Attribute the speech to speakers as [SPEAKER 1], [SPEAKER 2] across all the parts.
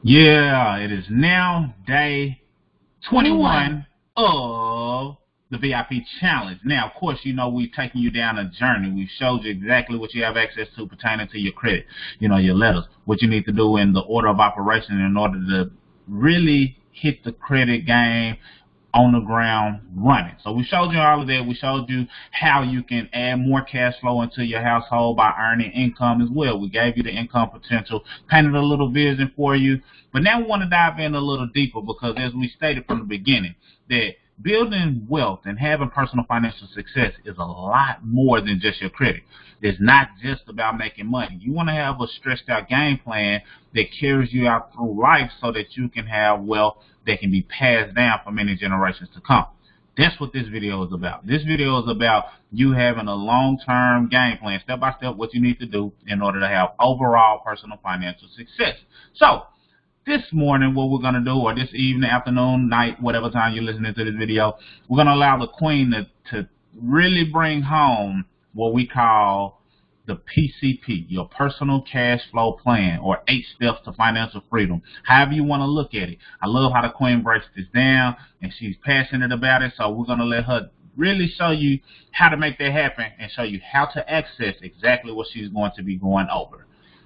[SPEAKER 1] Yeah, it is now day
[SPEAKER 2] 21.
[SPEAKER 1] 21 of the VIP challenge. Now, of course, we've taken you down a journey. We've showed you exactly what you have access to pertaining to your credit, your letters, what you need to do in the order of operation in order to really hit the credit game on the ground running. So we showed you all of that. We showed you how you can add more cash flow into your household by earning income as well. We gave you the income potential, painted a little vision for you. But now we want to dive in a little deeper because as we stated from the beginning, that building wealth and having personal financial success is a lot more than just your credit. It's not just about making money. You want to have a stretched out game plan that carries you out through life so that you can have wealth that can be passed down for many generations to come. That's what this video is about. This video is about you having a long-term game plan, step by step, what you need to do in order to have overall personal financial success. So, this morning, what we're going to do, or this evening, afternoon, night, whatever time you're listening to this video, we're going to allow the queen to really bring home what we call the PCP, your personal cash flow plan, or 8 steps to financial freedom. However you want to look at it. I love how the queen breaks this down, and she's passionate about it, so we're going to let her really show you how to make that happen and show you how to access exactly what she's going to be going over.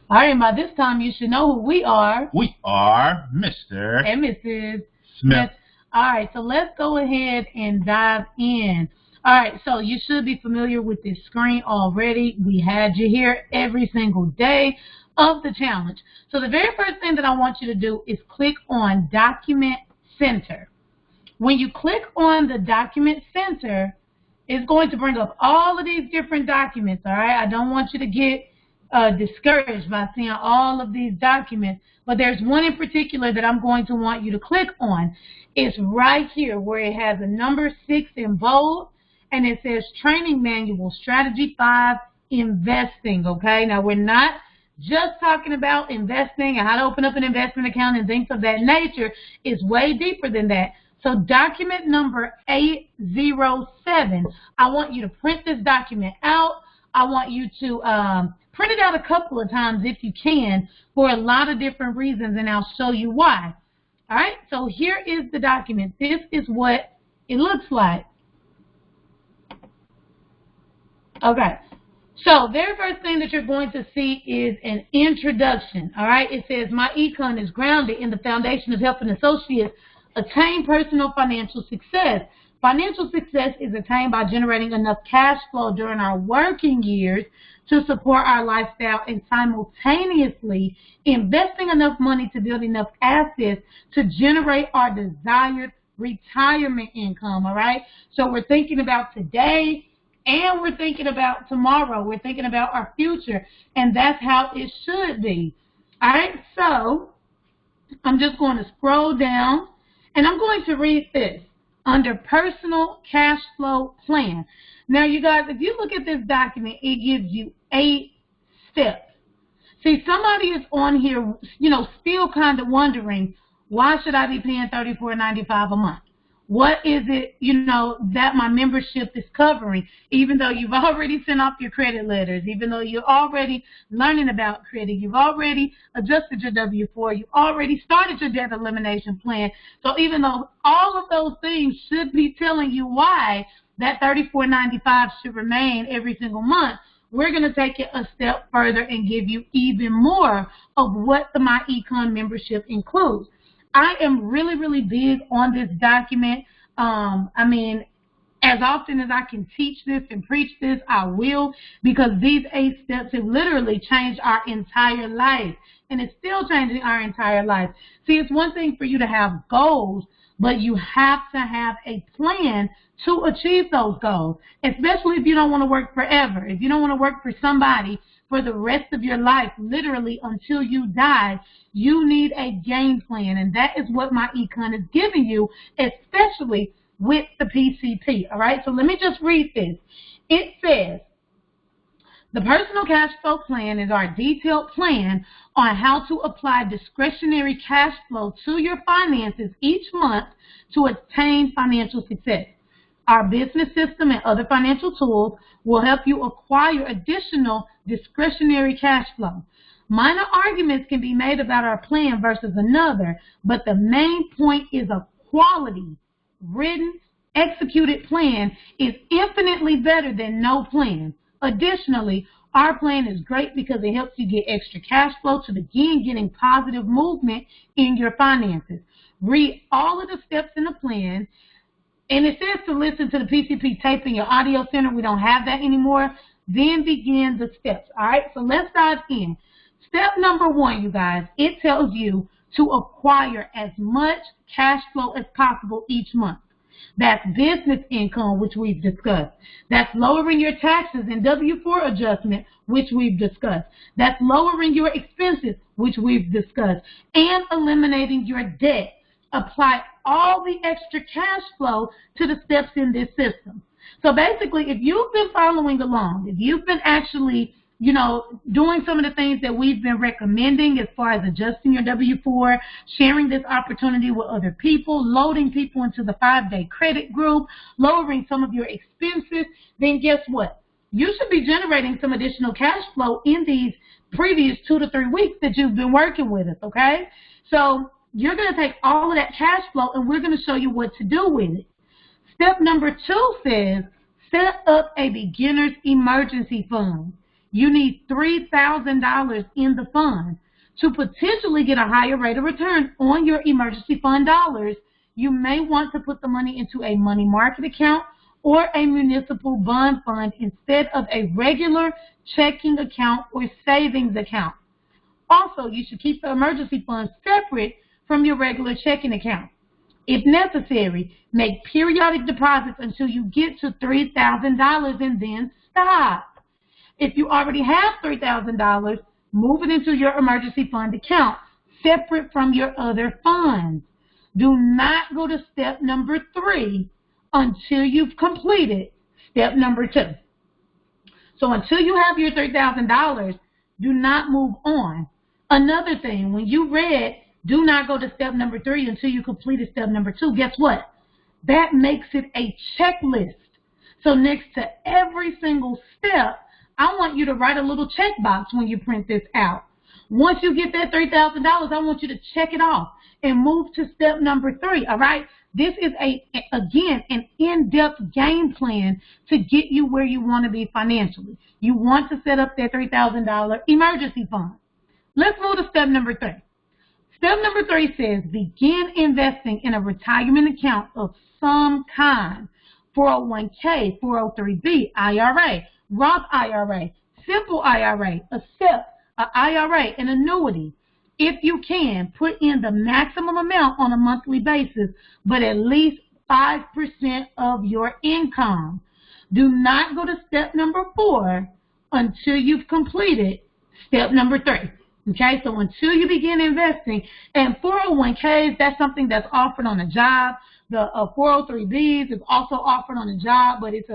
[SPEAKER 2] All right, by this time you should know who we are.
[SPEAKER 1] We are Mr.
[SPEAKER 2] and Mrs.
[SPEAKER 1] Smith.
[SPEAKER 2] All right, so let's go ahead and dive in. All right, so you should be familiar with this screen already. We had you here every single day of the challenge. So the very first thing that I want you to do is click on Document Center. When you click on the Document Center, it's going to bring up all of these different documents, all right? I don't want you to get discouraged by seeing all of these documents, but there's one in particular that I'm going to want you to click on. It's right here where it has a number 6 in bold, and it says Training Manual, Strategy 5, Investing, okay? Now, we're not just talking about investing and how to open up an investment account and things of that nature. It's way deeper than that. So document number 807, I want you to print this document out. I want you to print it out a couple of times if you can for a lot of different reasons, and I'll show you why. All right, so here is the document. This is what it looks like. Okay, so very first thing that you're going to see is an introduction. All right, it says, my econ is grounded in the foundation of helping associates attain personal financial success. Financial success is attained by generating enough cash flow during our working years to support our lifestyle and simultaneously investing enough money to build enough assets to generate our desired retirement income, all right? So we're thinking about today and we're thinking about tomorrow. We're thinking about our future, and that's how it should be. All right, so I'm just going to scroll down, and I'm going to read this. Under Personal Cash Flow Plan. Now, you guys, if you look at this document, it gives you 8 steps. See, somebody is on here, still kind of wondering, why should I be paying $34.95 a month? What is it, that my membership is covering, even though you've already sent off your credit letters, even though you're already learning about credit, you've already adjusted your W-4, you already started your debt elimination plan. So even though all of those things should be telling you why that $34.95 should remain every single month, we're going to take it a step further and give you even more of what the My Econ membership includes. I am really, really big on this document. I mean, as often as I can teach this and preach this, I will, because these 8 steps have literally changed our entire life, and it's still changing our entire life. See, it's one thing for you to have goals, but you have to have a plan to achieve those goals, especially if you don't want to work forever. If you don't want to work for somebody for the rest of your life, literally until you die, you need a game plan, and that is what My Econ is giving you, especially with the PCP. All right, so let me just read this. It says, the Personal Cash Flow Plan is our detailed plan on how to apply discretionary cash flow to your finances each month to attain financial success. Our business system and other financial tools will help you acquire additional discretionary cash flow. Minor arguments can be made about our plan versus another, but the main point is a quality, written, executed plan is infinitely better than no plan. Additionally, our plan is great because it helps you get extra cash flow to begin getting positive movement in your finances. Read all of the steps in the plan, and it says to listen to the PCP tape in your audio center. We don't have that anymore. Then begin the steps. All right, so let's dive in. Step number 1, you guys, it tells you to acquire as much cash flow as possible each month. That's business income, which we've discussed. That's lowering your taxes and W-4 adjustment, which we've discussed. That's lowering your expenses, which we've discussed, and eliminating your debt. Apply all the extra cash flow to the steps in this system. So basically, if you've been following along, if you've been actually doing some of the things that we've been recommending as far as adjusting your W-4, sharing this opportunity with other people, loading people into the 5-day credit group, lowering some of your expenses, then guess what? You should be generating some additional cash flow in these previous 2 to 3 weeks that you've been working with us, okay? So you're going to take all of that cash flow and we're going to show you what to do with it. Step number 2 says, set up a beginner's emergency fund. You need $3,000 in the fund. To potentially get a higher rate of return on your emergency fund dollars, you may want to put the money into a money market account or a municipal bond fund instead of a regular checking account or savings account. Also, you should keep the emergency fund separate from your regular checking account. If necessary, make periodic deposits until you get to $3,000 and then stop. If you already have $3,000, move it into your emergency fund account, separate from your other funds. Do not go to step number 3 until you've completed step number 2. So until you have your $3,000, do not move on. Another thing, when you read, do not go to step number 3 until you completed step number 2, guess what? That makes it a checklist. So next to every single step, I want you to write a little checkbox when you print this out. Once you get that $3,000, I want you to check it off and move to step number 3, all right? This is, again, an in-depth game plan to get you where you want to be financially. You want to set up that $3,000 emergency fund. Let's move to step number 3. Step number 3 says begin investing in a retirement account of some kind. 401k, 403b, IRA, Roth IRA, simple IRA, a SEP, an IRA, an annuity. If you can, put in the maximum amount on a monthly basis, but at least 5% of your income. Do not go to step number 4 until you've completed step number 3. Okay, so until you begin investing, and 401ks, that's something that's offered on a job. The 403bs is also offered on a job, but it's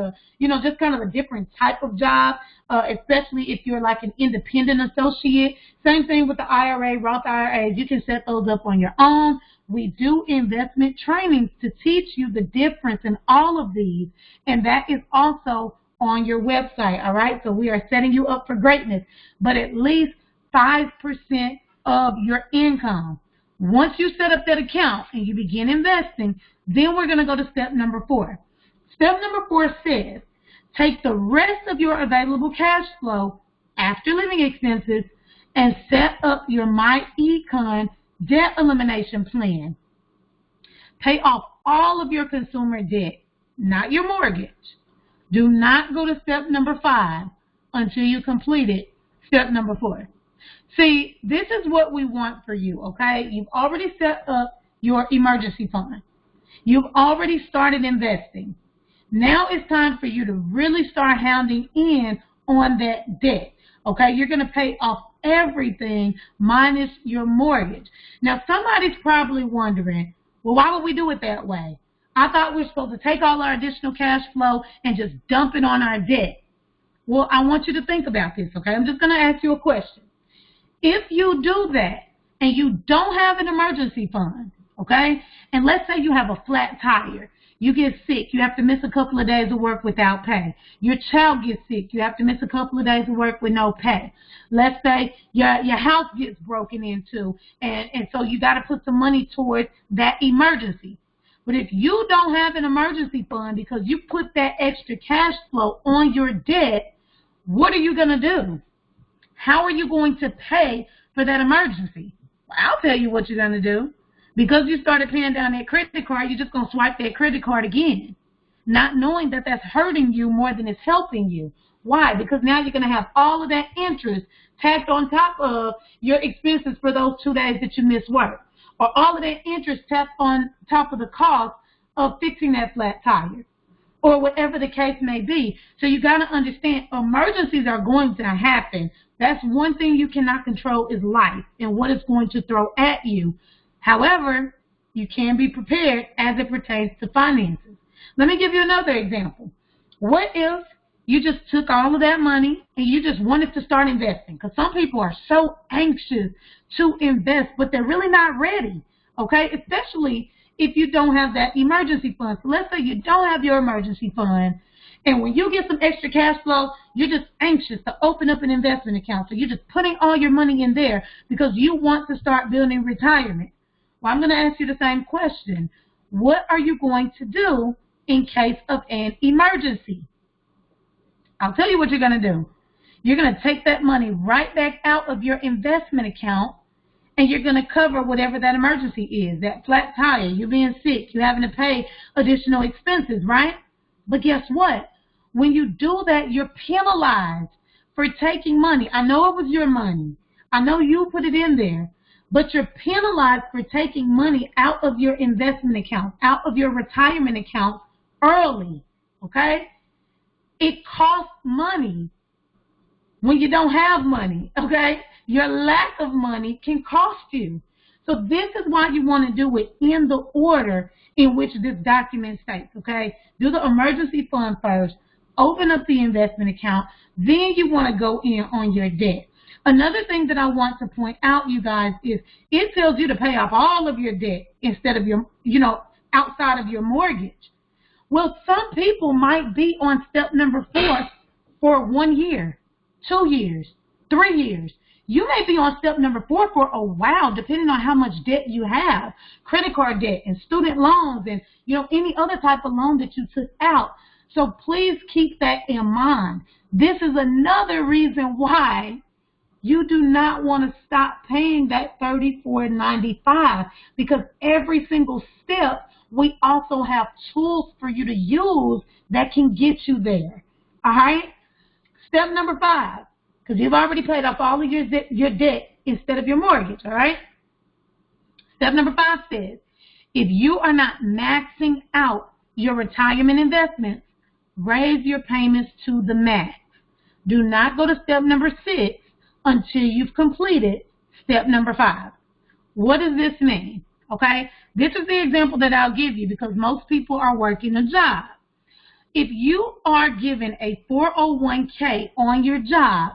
[SPEAKER 2] just kind of a different type of job, especially if you're like an independent associate. Same thing with the IRA, Roth IRAs. You can set those up on your own. We do investment trainings to teach you the difference in all of these, and that is also on your website, all right? So we are setting you up for greatness, but at least 5% of your income. Once you set up that account and you begin investing, then we're going to go to step number 4. Step number 4 says, take the rest of your available cash flow after living expenses and set up your MyEcon debt elimination plan. Pay off all of your consumer debt, not your mortgage. Do not go to step number 5 until you completed step number 4. See, this is what we want for you, okay? You've already set up your emergency fund. You've already started investing. Now it's time for you to really start hounding in on that debt, okay? You're going to pay off everything minus your mortgage. Now, somebody's probably wondering, well, why would we do it that way? I thought we were supposed to take all our additional cash flow and just dump it on our debt. Well, I want you to think about this, okay? I'm just going to ask you a question. If you do that and you don't have an emergency fund, okay, and let's say you have a flat tire, You get sick, you have to miss a couple of days of work without pay. Your child gets sick, you have to miss a couple of days of work with no pay. Let's say your house gets broken into, and so you got to put some money towards that emergency. But if you don't have an emergency fund because you put that extra cash flow on your debt, what are you going to do? How are you going to pay for that emergency? Well, I'll tell you what you're going to do. Because you started paying down that credit card, you're just going to swipe that credit card again, not knowing that that's hurting you more than it's helping you. Why? Because now you're going to have all of that interest tacked on top of your expenses for those 2 days that you missed work, or all of that interest tacked on top of the cost of fixing that flat tire, or whatever the case may be. So you got to understand, emergencies are going to happen. That's one thing you cannot control is life and what it's going to throw at you. However, you can be prepared as it pertains to finances. Let me give you another example. What if you just took all of that money and you just wanted to start investing? Because some people are so anxious to invest, but they're really not ready, okay? Especially if you don't have that emergency fund. So let's say you don't have your emergency fund, and when you get some extra cash flow, you're just anxious to open up an investment account. So you're just putting all your money in there because you want to start building retirement. Well, I'm going to ask you the same question. What are you going to do in case of an emergency? I'll tell you what you're going to do. You're going to take that money right back out of your investment account, and you're going to cover whatever that emergency is, that flat tire, you being sick, you having to pay additional expenses, right? But guess what? When you do that, you're penalized for taking money. I know it was your money. I know you put it in there. But you're penalized for taking money out of your investment account, out of your retirement account early, okay? It costs money when you don't have money, okay? Your lack of money can cost you. So this is why you want to do it in the order in which this document states, okay? Do the emergency fund first, open up the investment account, then you want to go in on your debt. Another thing that I want to point out, you guys, is it tells you to pay off all of your debt instead of your, outside of your mortgage. Well, some people might be on step number 4 for 1 year, 2 years, 3 years. You may be on step number 4 for a while, depending on how much debt you have, credit card debt and student loans and, any other type of loan that you took out. So please keep that in mind. This is another reason why you do not want to stop paying that $34.95, because every single step, we also have tools for you to use that can get you there. All right? Step number 5, because you've already paid off all of your debt instead of your mortgage. All right? Step number 5 says, if you are not maxing out your retirement investments, raise your payments to the max. Do not go to step number 6 until you've completed step number 5. What does this mean? Okay, this is the example that I'll give you because most people are working a job. If you are given a 401k on your job,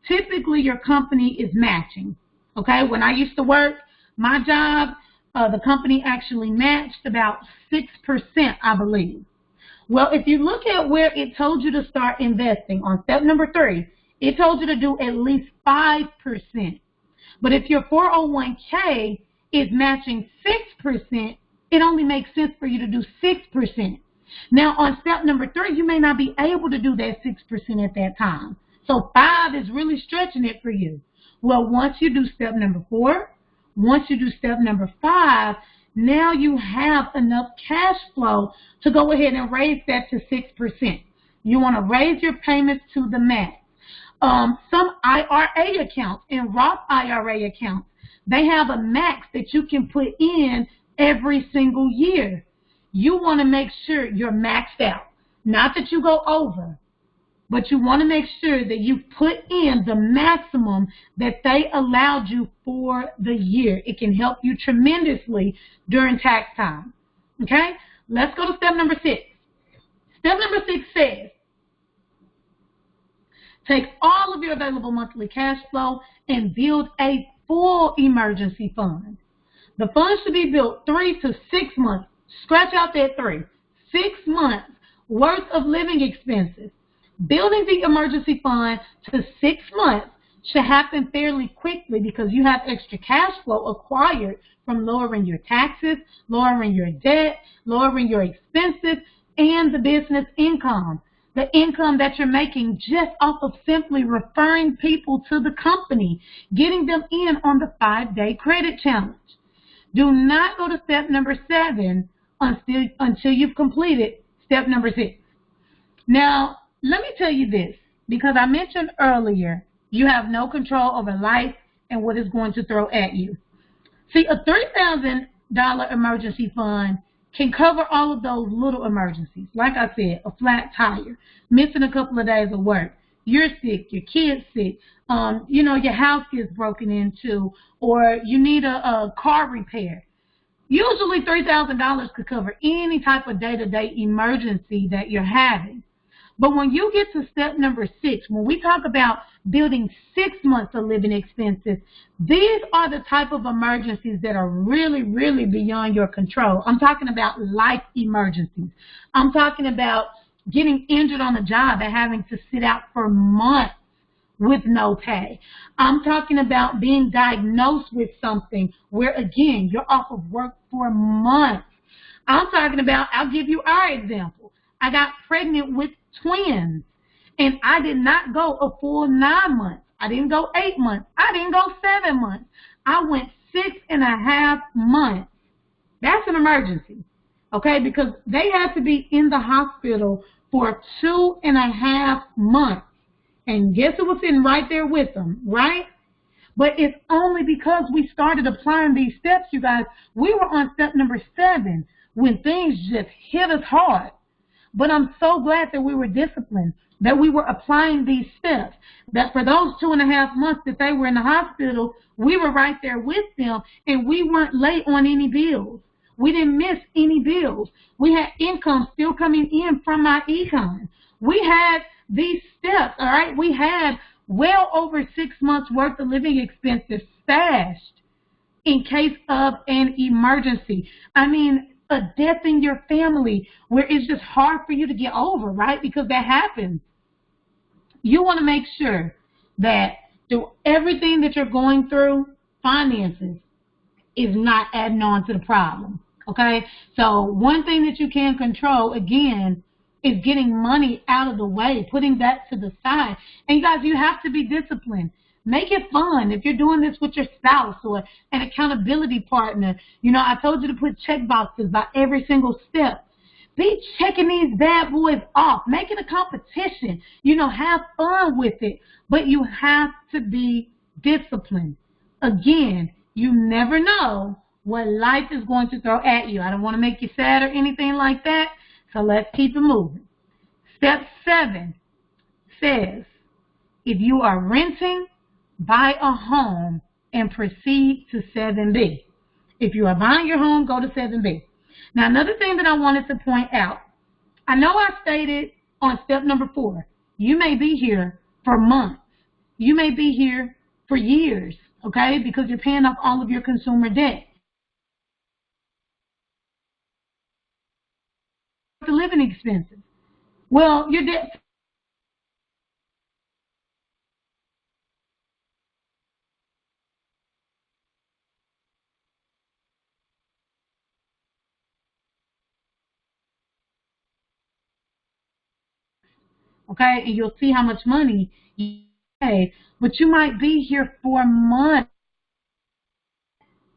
[SPEAKER 2] typically your company is matching. Okay, when I used to work, my job, the company actually matched about 6%, I believe. Well, if you look at where it told you to start investing on step number 3, it told you to do at least 5%. But if your 401k is matching 6%, it only makes sense for you to do 6%. Now, on step number 3, you may not be able to do that 6% at that time. So 5 is really stretching it for you. Well, once you do step number 4, once you do step number 5, now you have enough cash flow to go ahead and raise that to 6%. You want to raise your payments to the max. Some IRA accounts and Roth IRA accounts, they have a max that you can put in every single year. You want to make sure you're maxed out. Not that you go over, but you want to make sure that you put in the maximum that they allowed you for the year. It can help you tremendously during tax time. Okay? Let's go to step number 6. Step number 6 says, take all of your available monthly cash flow and build a full emergency fund. The fund should be built 3 to 6 months. Scratch out that 3. 6 months worth of living expenses. Building the emergency fund to 6 months should happen fairly quickly because you have extra cash flow acquired from lowering your taxes, lowering your debt, lowering your expenses, and the business income. The income that you're making just off of simply referring people to the company, getting them in on the 5-day credit challenge. Do not go to step number 7 until you've completed step number 6. Now, let me tell you this, because I mentioned earlier, you have no control over life and what it's going to throw at you. See, a $3,000 emergency fund can cover all of those little emergencies. Like I said, a flat tire, missing a couple of days of work, you're sick, your kid's sick, your house gets broken into, or you need a car repair. Usually $3,000 could cover any type of day-to-day emergency that you're having. But when you get to step number 6, when we talk about building 6 months of living expenses, these are the type of emergencies that are really, really beyond your control. I'm talking about life emergencies. I'm talking about getting injured on the job and having to sit out for months with no pay. I'm talking about being diagnosed with something where, again, you're off of work for months. I'm talking about, I'll give you our example. I got pregnant with twins, and I did not go a full 9 months. I didn't go 8 months. I didn't go 7 months. I went 6.5 months. That's an emergency, okay? Because they had to be in the hospital for 2.5 months. And guess who was sitting right there with them, right? But it's only because we started applying these steps, you guys. We were on step number 7 when things just hit us hard. But I'm so glad that we were disciplined, that we were applying these steps, that for those 2.5 months that they were in the hospital, we were right there with them, and we weren't late on any bills. We didn't miss any bills. We had income still coming in from our econ. We had these steps, all right? We had well over 6 months worth of living expenses stashed in case of an emergency. I mean, a death in your family where it's just hard for you to get over, right? Because that happens. You want to make sure that through everything that you're going through, finances is not adding on to the problem, okay? So one thing that you can control, again, is getting money out of the way, putting that to the side. And you guys, you have to be disciplined. Make it fun. If you're doing this with your spouse or an accountability partner, I told you to put check boxes by every single step. Be checking these bad boys off. Make it a competition. Have fun with it. But you have to be disciplined. Again, you never know what life is going to throw at you. I don't want to make you sad or anything like that. So let's keep it moving. Step 7 says, if you are renting, buy a home and proceed to 7B. If you are buying your home, go to 7B. Now, another thing that I wanted to point out, I know I stated on step number 4, you may be here for months. You may be here for years, okay, because you're paying off all of your consumer debt. The living expenses. Well, your debt. Okay, and you'll see how much money you pay, but you might be here for months.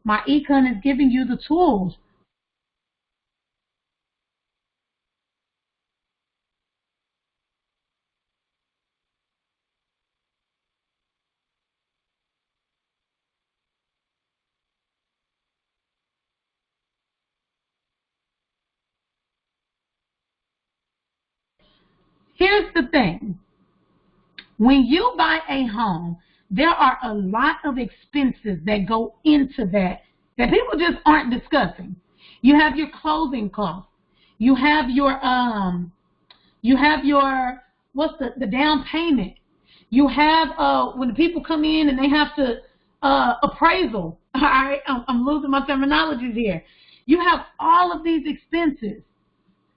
[SPEAKER 2] My econ is giving you the tools. Here's the thing. When you buy a home, there are a lot of expenses that go into that people just aren't discussing. You have your closing costs. You have your what's the down payment. You have when the people come in and they have to appraisal. All right, I'm losing my terminologies here. You have all of these expenses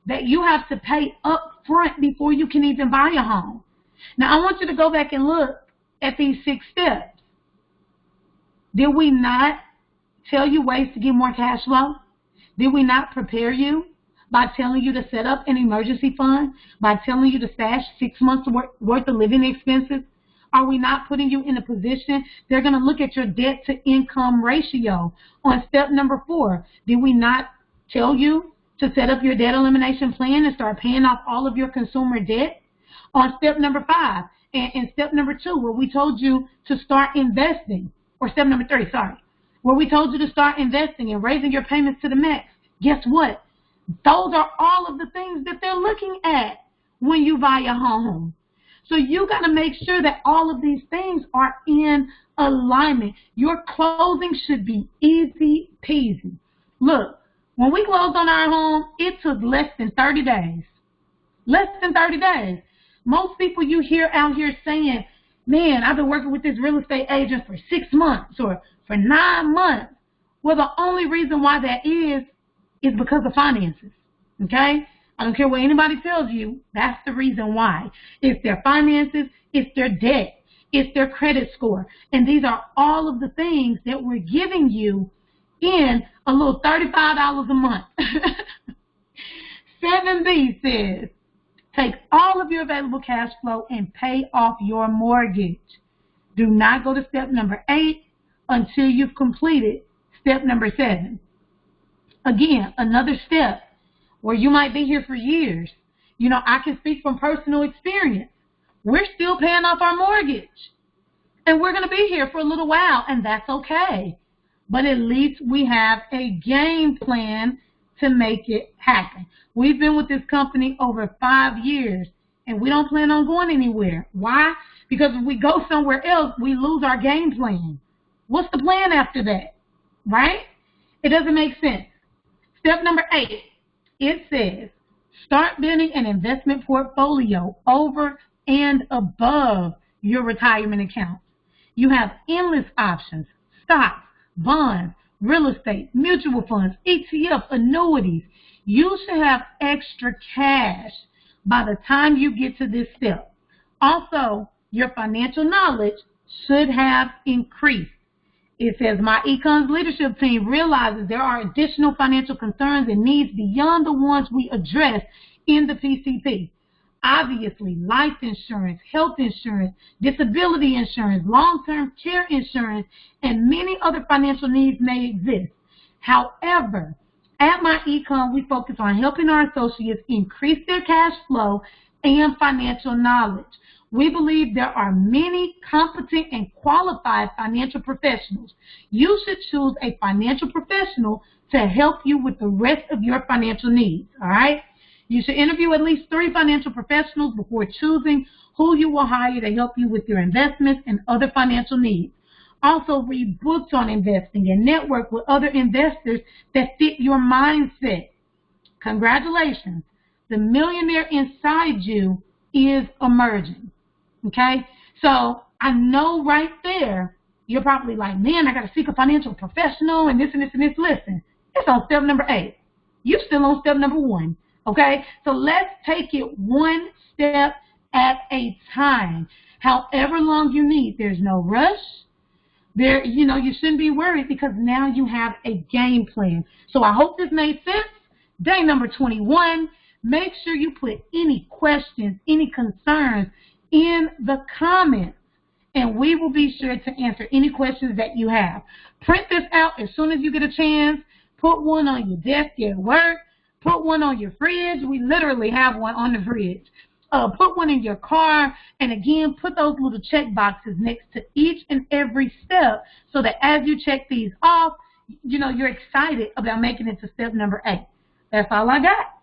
[SPEAKER 2] that you have to pay up front before you can even buy a home. Now, I want you to go back and look at these 6 steps. Did we not tell you ways to get more cash flow? Did we not prepare you by telling you to set up an emergency fund, by telling you to stash 6 months worth of living expenses? Are we not putting you in a position? They're going to look at your debt to income ratio on step number 4. Did we not tell you to set up your debt elimination plan and start paying off all of your consumer debt? On step number 5 and step number 2, where we told you to start investing, or step number 3, sorry, where we told you to start investing and raising your payments to the max. Guess what? Those are all of the things that they're looking at when you buy a home. So you got to make sure that all of these things are in alignment. Your closing should be easy peasy. Look, when we closed on our home, it took less than 30 days. Less than 30 days. Most people you hear out here saying, man, I've been working with this real estate agent for 6 months or for 9 months. Well, the only reason why that is because of finances, okay? I don't care what anybody tells you. That's the reason why. It's their finances, it's their debt, it's their credit score. And these are all of the things that we're giving you in a little $35 a month. 7B says, take all of your available cash flow and pay off your mortgage. Do not go to step number 8 until you've completed step number 7. Again, another step where you might be here for years. You know, I can speak from personal experience. We're still paying off our mortgage. And we're going to be here for a little while, and that's okay. But at least we have a game plan to make it happen. We've been with this company over 5 years, and we don't plan on going anywhere. Why? Because if we go somewhere else, we lose our game plan. What's the plan after that? Right? It doesn't make sense. Step number 8, it says, start building an investment portfolio over and above your retirement account. You have endless options: stocks, bonds, real estate, mutual funds, ETF, annuities. You should have extra cash by the time you get to this step. Also, your financial knowledge should have increased. It says, my Econs leadership team realizes there are additional financial concerns and needs beyond the ones we address in the PCP. Obviously, life insurance, health insurance, disability insurance, long-term care insurance, and many other financial needs may exist. However, at my Econ, we focus on helping our associates increase their cash flow and financial knowledge. We believe there are many competent and qualified financial professionals. You should choose a financial professional to help you with the rest of your financial needs, all right? You should interview at least 3 financial professionals before choosing who you will hire to help you with your investments and other financial needs. Also, read books on investing and network with other investors that fit your mindset. Congratulations. The millionaire inside you is emerging. Okay? So I know right there, you're probably like, man, I got to seek a financial professional and this and this and this. Listen, it's on step number 8. You're still on step number 1. Okay? So let's take it one step at a time. However long you need. There's no rush. You shouldn't be worried because now you have a game plan. So I hope this made sense. Day number 21. Make sure you put any questions, any concerns in the comments, and we will be sure to answer any questions that you have. Print this out as soon as you get a chance. Put one on your desk at work. Put one on your fridge. We literally have one on the fridge. Put one in your car, and again, put those little check boxes next to each and every step so that as you check these off, you're excited about making it to step number 8. That's all I got.